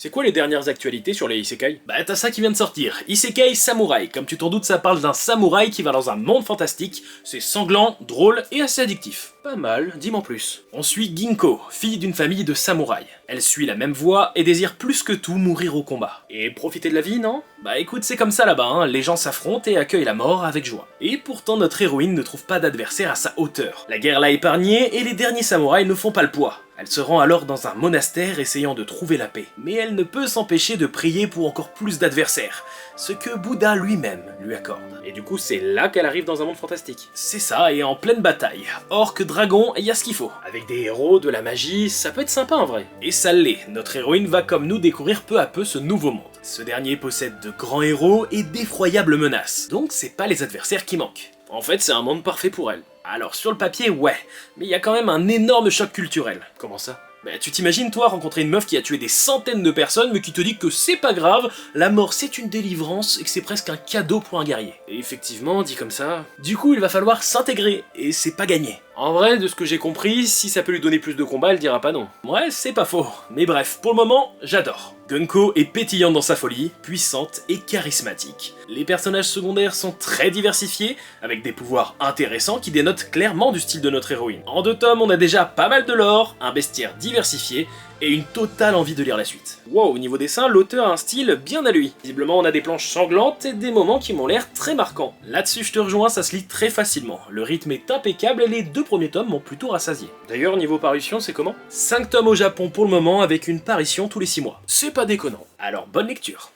C'est quoi les dernières actualités sur les isekai? Bah t'as ça qui vient de sortir, Isekai Samouraï. Comme tu t'en doutes, ça parle d'un samouraï qui va dans un monde fantastique, c'est sanglant, drôle et assez addictif. Pas mal, dis-moi en plus. On suit Ginko, fille d'une famille de samouraïs. Elle suit la même voie et désire plus que tout mourir au combat. Et profiter de la vie, non? Bah écoute, c'est comme ça là-bas, hein. Les gens s'affrontent et accueillent la mort avec joie. Et pourtant notre héroïne ne trouve pas d'adversaire à sa hauteur. La guerre l'a épargnée et les derniers samouraïs ne font pas le poids. Elle se rend alors dans un monastère essayant de trouver la paix. Mais elle ne peut s'empêcher de prier pour encore plus d'adversaires, ce que Bouddha lui-même lui accorde. Et du coup c'est là qu'elle arrive dans un monde fantastique. C'est ça, et en pleine bataille. Orques, dragons, et y a ce qu'il faut. Avec des héros, de la magie, ça peut être sympa en vrai. Et ça l'est, notre héroïne va comme nous découvrir peu à peu ce nouveau monde. Ce dernier possède de grands héros et d'effroyables menaces. Donc c'est pas les adversaires qui manquent. En fait c'est un monde parfait pour elle. Alors sur le papier, ouais, mais il y a quand même un énorme choc culturel. Comment ça? Bah tu t'imagines toi rencontrer une meuf qui a tué des centaines de personnes mais qui te dit que c'est pas grave, la mort c'est une délivrance et que c'est presque un cadeau pour un guerrier. Et effectivement, dit comme ça, du coup il va falloir s'intégrer, et c'est pas gagné. En vrai, de ce que j'ai compris, si ça peut lui donner plus de combats, elle dira pas non. Ouais, c'est pas faux. Mais bref, pour le moment, j'adore. Gunko est pétillante dans sa folie, puissante et charismatique. Les personnages secondaires sont très diversifiés, avec des pouvoirs intéressants qui dénotent clairement du style de notre héroïne. En 2 tomes, on a déjà pas mal de lore, un bestiaire diversifié, et une totale envie de lire la suite. Wow, au niveau dessin, l'auteur a un style bien à lui. Visiblement, on a des planches sanglantes et des moments qui m'ont l'air très marquants. Là-dessus, je te rejoins, ça se lit très facilement. Le rythme est impeccable et les 2 premiers tomes m'ont plutôt rassasié. D'ailleurs, niveau parution, c'est comment? 5 tomes au Japon pour le moment, avec une parution tous les 6 mois. C'est pas déconnant. Alors, bonne lecture.